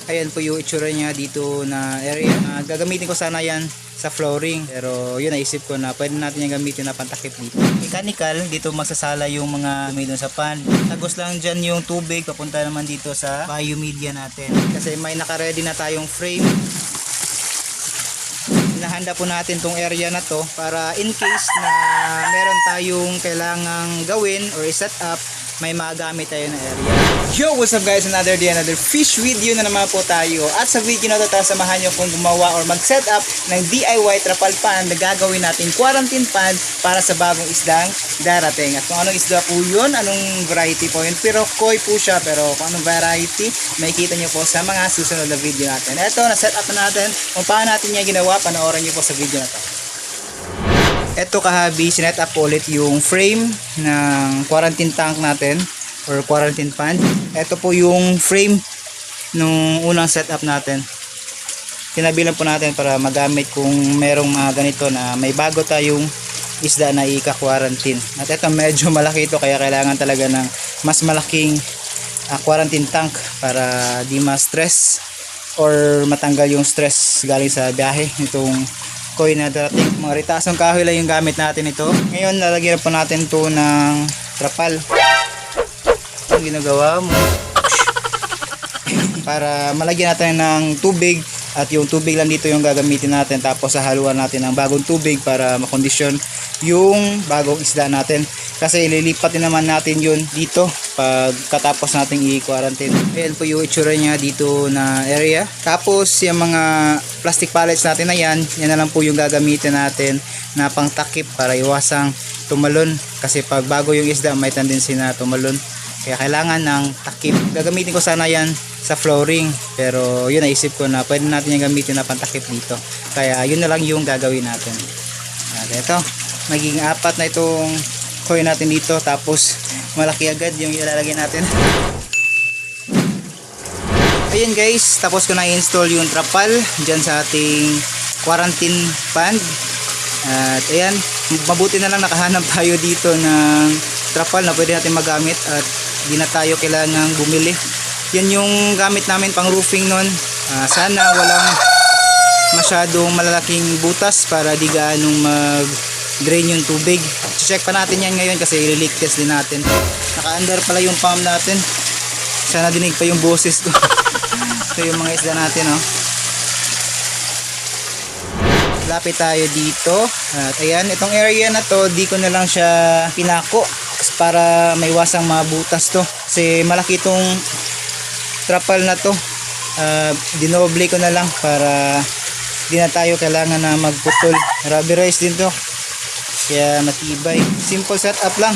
Ayan po yung itsura niya dito na area. Gagamitin ko sana yan sa flooring. Pero yun, naisip ko na pwede natin yung gamitin na pantakip dito. Mechanical, dito magsasala yung mga may doon sa pan. Tagos lang dyan yung tubig, papunta naman dito sa biomedia natin. Kasi may nakaredy na tayong frame. Hinahanda po natin tong area na to para in case na meron tayong kailangang gawin or set up, may magamit tayo na area. Yo, what's up guys? Another day, another fish video na naman po tayo. At sa video na ito, samahan nyo kung gumawa or mag-set up ng DIY trapal pan na gagawin natin quarantine pan para sa bagong isdang darating. At kung anong isda po yun, anong variety po yun. Pero koi po siya, pero kung anong variety, makikita nyo po sa mga susunod na video natin. Ito, na-set up na natin. Kung paano natin niya ginawa, panoorin nyo po sa video na to. Eto kahabi, sinet up ulit yung frame ng quarantine tank natin or quarantine pan. Ito po yung frame nung unang setup natin. Tinabilan po natin para magamit kung merong mga ganito na may bago tayong isda na ika-quarantine. At ito medyo malaki ito kaya kailangan talaga ng mas malaking quarantine tank para di ma-stress or matanggal yung stress galing sa biyahe nitong koi na darating. Mga ritasong kahoy lang yung gamit natin ito. Ngayon lalagyan po natin to ng trapal. Ang ginagawa mo para malagyan natin ng tubig, at yung tubig lang dito yung gagamitin natin, tapos hahaluan natin ng bagong tubig para makondisyon yung bagong isda natin, kasi ililipat din naman natin yun dito pag katapos nating i-quarantine. Ayan po yung itsura niya dito na area. Tapos yung mga plastic pallets natin na yan na lang po yung gagamitin natin na pang takip para iwasang tumalon, kasi pag bago yung isda may tendency na tumalon, kaya kailangan ng takip. Gagamitin ko sana yan sa flooring, pero yun, naisip ko na pwede natin yung gamitin na pantakip dito, kaya yun na lang yung gagawin natin. At ito, magiging apat na itong koi natin dito, tapos malaki agad yung ilalagay natin. Ayan guys, tapos ko na i-install yung trapal dyan sa ating quarantine pan. At ayan, mabuti na lang nakahanap tayo dito ng trapal na pwede natin magamit at di na tayo kailangang bumili. Yan yung gamit namin pang roofing nun. Sana walang masyadong malalaking butas para di gaanong mag-drain yung tubig. Check pa natin yan ngayon kasi i-leak test din natin. Naka-under pala yung pump natin. Sana dinig pa yung boses ko. Ito yung mga isda natin, oh. Lapit tayo dito. At ayan, itong area na to, di ko na lang siya pinako para maiwasang mabutas to. Kasi malaki itong trapal na to. Dinoble ko na lang para di na tayo kailangan na magputol. Rubberized din to, kaya matibay. Simple setup lang.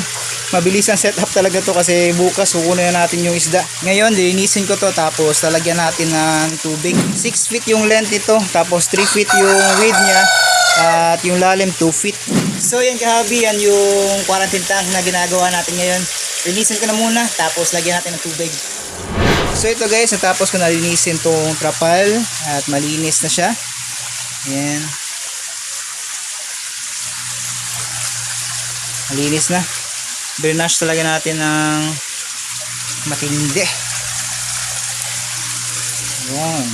Mabilis ang setup talaga to kasi bukas kukunin na natin yung isda. Ngayon linisin ko to, tapos lalagyan natin ng tubig. 6 feet yung length nito, tapos 3 feet yung width niya, at yung lalim 2 feet. So yan kahabi, yan yung quarantine tank na ginagawa natin ngayon. Linisin ko na muna, tapos lagyan natin ng tubig. So ito guys, natapos ko na linisin tong trapal at malinis na siya. Yan, malinis na. Drainage talaga natin ng matindi. Yan.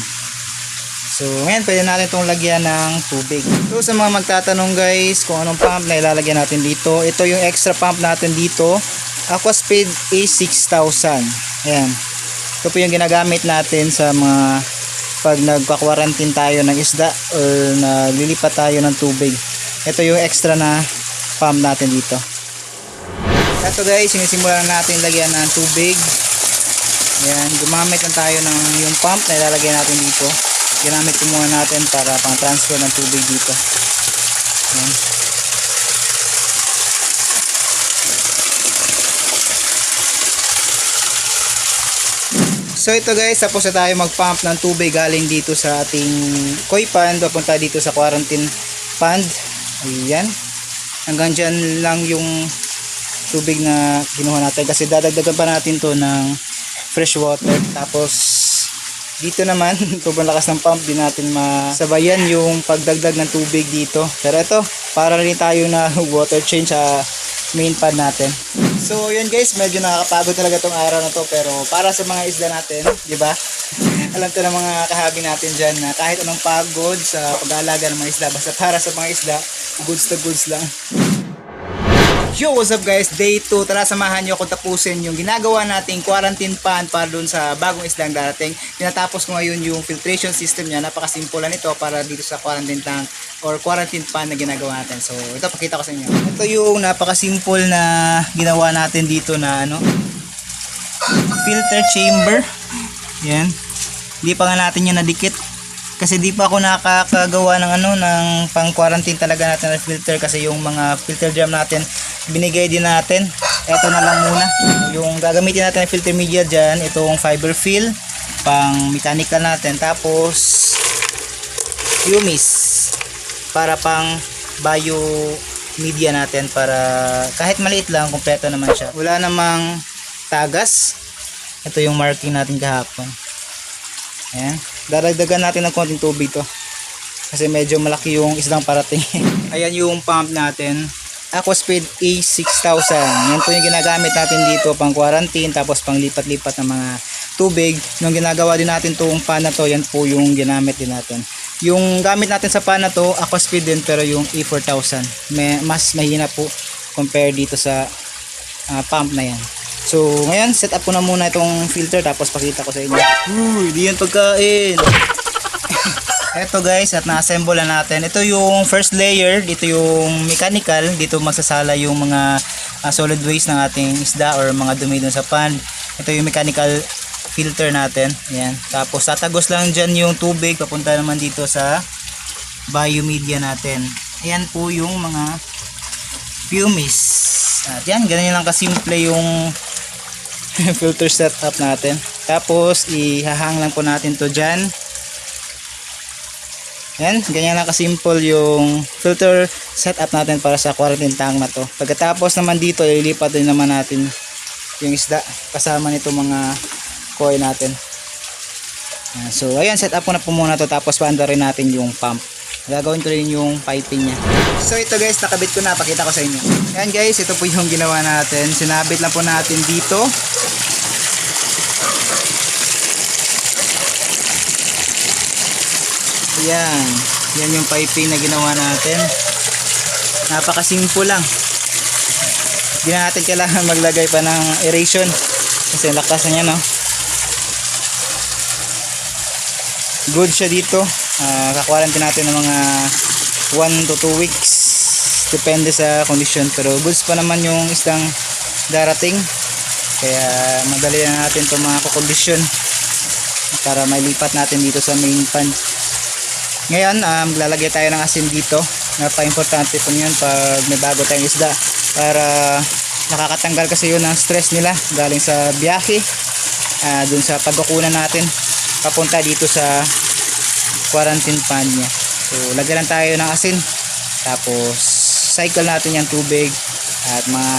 So ngayon pwede natin itong lagyan ng tubig. So sa mga magtatanong guys kung anong pump na ilalagyan natin dito, ito yung extra pump natin dito, Aquaspeed A6000. Ayan, ito po yung ginagamit natin sa mga pag nagpa-quarantine tayo ng isda or naglilipat tayo ng tubig. Ito yung extra na pump natin dito. Ito guys, sinisimulan natin lagyan ng tubig. Ayan, gumamit lang tayo ng yung pump na ilalagay natin dito. Ginamit ko muna natin para pang transfer ng tubig dito. Ayan. So ito guys, tapos na tayo mag-pump ng tubig galing dito sa ating koi pan papunta dito sa quarantine pond. Ayan, hanggang dyan lang yung tubig na kinuha natin, kasi dadagdagan pa natin to ng fresh water. Tapos dito naman sobrang lakas ng pump, di natin masabayan yung pagdagdag ng tubig dito. Pero ito, para rin tayo na water change main pan natin. So yun guys, medyo nakakapagod talaga tong araw na to, pero para sa mga isda natin, di ba? Alam to ng mga kahabi natin dyan na kahit anong pagod sa pag-aalaga ng mga isda, basta para sa mga isda, goods to goods lang. Yo, what's up guys? Day 2. Tara, samahan nyo akong tapusin yung ginagawa nating quarantine pan para dun sa bagong islang darating. Tinatapos ko ngayon yung filtration system niya. Napakasimple lang ito para dito sa quarantine tank or quarantine pan na ginagawa natin. So, ito pakita ko sa inyo. Ito yung napakasimple na ginawa natin dito na filter chamber. Yan. Hindi pa nga natin yung nadikit. Kasi di pa ako nakakagawa ng ng pang quarantine talaga natin na filter, kasi yung mga filter drum natin binigay din natin. Ito na lang muna yung gagamitin natin na filter media dyan. Itong fiber fill pang mechanical natin, tapos Pumice para pang bio media natin, para kahit maliit lang kumpleto naman siya, wala namang tagas. Ito yung marking natin kahapon. Ayan. Daragdagan natin ng konting tubig to kasi medyo malaki yung isdang parating. Ayan yung pump natin, Aquaspeed A6000. Yan po yung ginagamit natin dito pang quarantine, tapos pang lipat-lipat ng mga tubig. Nung ginagawa din natin itong pan na to, yan po yung ginamit din natin. Yung gamit natin sa pan na to, Aquaspeed din, pero yung A4000 mas mahina po compare dito sa pump na yan. So, ngayon, set up ko na muna itong filter, tapos pakita ko sa inyo. Hindi yan pagkain. Eto guys, at na-assemble na natin. Ito yung first layer, dito yung mechanical, dito magsasala yung mga solid waste ng ating isda or mga dumi dun sa pan. Ito yung mechanical filter natin. Ayan. Tapos, tatagos lang dyan yung tubig, papunta naman dito sa biomedia natin. Ayan po yung mga Pumice. At yan, ganyan lang kasimple yung filter setup natin. Tapos ihahang lang po natin to dyan. Yan, ganyan lang kasimple yung filter setup natin para sa quarantine tank na to. Pagkatapos naman dito, ililipat din naman natin yung isda kasama nito mga koi natin. So ayan, set up ko na po muna to, tapos paanda rin natin yung pump. Gagawin ko rin yung piping niya. So ito guys, nakabit ko na, pakita ko sa inyo. Ayan guys, ito po yung ginawa natin. Sinabit lang po natin dito. Ayan. Yan yung piping na ginawa natin. Napakasimple lang. Hindi na natin kailangan maglagay pa ng aeration kasi lakas na yan, no? Good siya dito. Ka-quarantine natin ng mga 1 to 2 weeks, depende sa condition, pero goods pa naman yung isdang darating, kaya madali na natin itong mga kondisyon para mailipat natin dito sa main pan. Ngayon, maglalagay tayo ng asin dito. Napaka-importante po yun pag may bago tayong isda, para nakakatanggal kasi yun ng stress nila galing sa biyahe, dun sa pagkukunan natin papunta dito sa quarantine pan niya. So lagyan lang tayo ng asin, tapos cycle natin yung tubig, at mga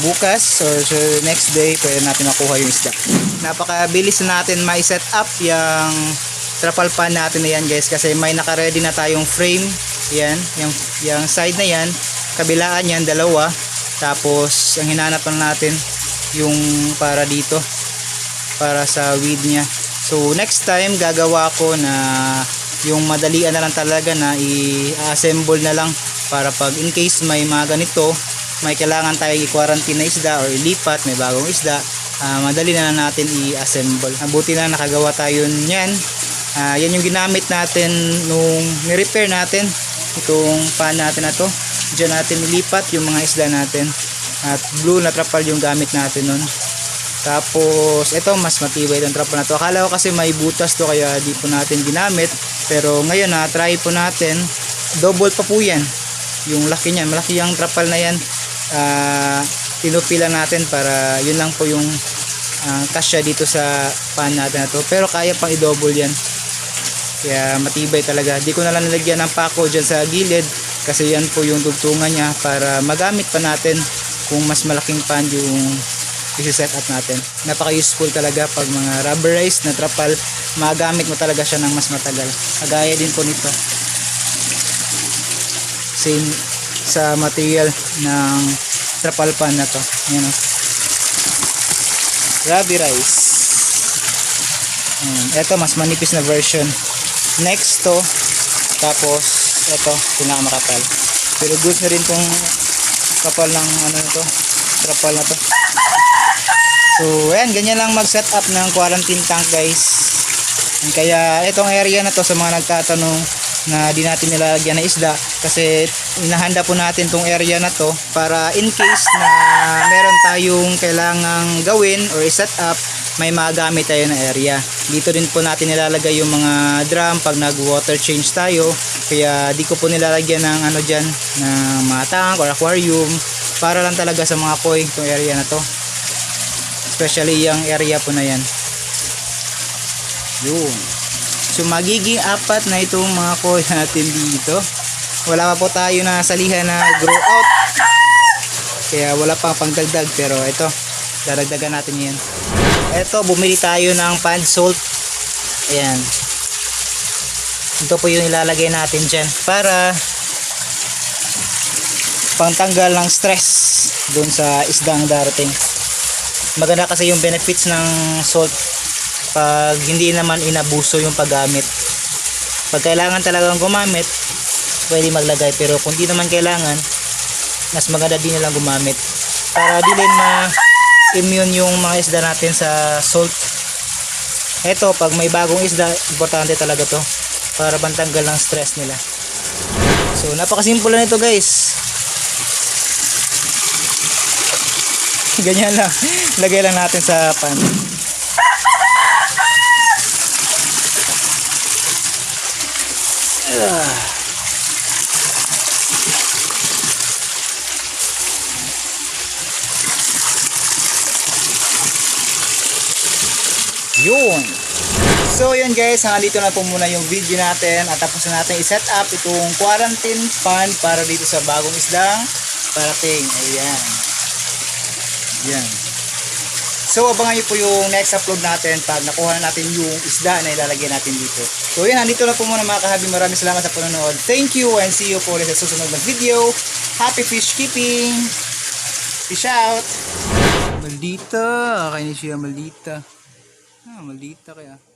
bukas or so next day pwede natin makuha yung isda. Napakabilis na natin may set up yung trapal pan natin na yan guys, kasi may naka-ready na tayong frame. Yan, yung side na yan, kabilaan yan dalawa, tapos ang hinanap lang natin yung para dito, para sa weed niya. So next time gagawa ko na yung madalian na lang talaga, na i-assemble na lang, para pag in case may mga ganito, may kailangan tayong i-quarantine na isda or ilipat, may bagong isda, madali na lang natin i-assemble. Mabuti na nakagawa tayo niyan. Yan yung ginamit natin nung ni-repair natin itong pan natin na to. Diyan natin nilipat yung mga isda natin, at blue na trapal yung gamit natin nun. Tapos ito, mas matibay itong trapal na to. Akala ko kasi may butas to kaya di po natin ginamit, pero ngayon try po natin, double pa po yan yung laki niyan. Malaki yung trapal na yan. Tinupila natin para yun lang po yung kasya dito sa pan natin na to, pero kaya pang i-double yan, kaya matibay talaga. Di ko na lang nilagyan ng pako dyan sa gilid kasi yan po yung tugtungan niya para magamit pa natin kung mas malaking pan yung i-set up natin. Napaka useful talaga pag mga rubberized na trapal, magamit mo talaga siya ng mas matagal. Kagaya din po nito, same sa material ng trapal pan na to. Ayan o. Rabi rice. Ito mas manipis na version. Next to. Tapos ito pinakamakapal. Pero good na rin tong kapal ng ano na to. Trapal na to. So ayan, ganyan lang mag set up ng quarantine tank guys. Kaya itong area na to sa mga nagtatanong na di natin nilalagyan na isda kasi inahanda po natin tong area na to para in case na meron tayong kailangang gawin or set up, may magamit tayo na area. Dito din po natin nilalagay yung mga drum pag nag water change tayo, kaya di ko po nilalagyan ng ano dyan ng mga tank or aquarium, para lang talaga sa mga koi itong area na to, especially yung area po na yan. Yun. So magiging 4 na itong mga koi natin dito. Wala pa po tayo na salihan na grow out, kaya wala pang pangdagdag, pero ito dadagdagan natin yan. Ito, bumili tayo ng pond salt. Ayan, ito po yung ilalagay natin dyan para pangtanggal ng stress dun sa isdang darating. Maganda kasi yung benefits ng salt pag hindi naman inabuso yung paggamit. Pag kailangan talagang gumamit, pwede maglagay, pero kung di naman kailangan, mas maganda din nilang gumamit para di din ma-immune yung mga isda natin sa salt. Eto, pag may bagong isda, importante talaga to para bantanggal ng stress nila. So napakasimple na ito guys. Ganyan lang, lagay lang natin sa pan. Yun. So yun guys, hanggang dito na po muna yung video natin at tapos na natin i-set up itong quarantine pan para dito sa bagong isdang parating. Ayan. Yan. So abangan nyo po yung next upload natin pag nakuha na natin yung isda na ilalagay natin dito. So yun, nandito na po muna mga kahabi. Maraming salamat sa panonood. Thank you and see you po ulit sa susunod na video. Happy fish keeping! Fish out! Maldita! Kainis siya maldita. Maldita kaya.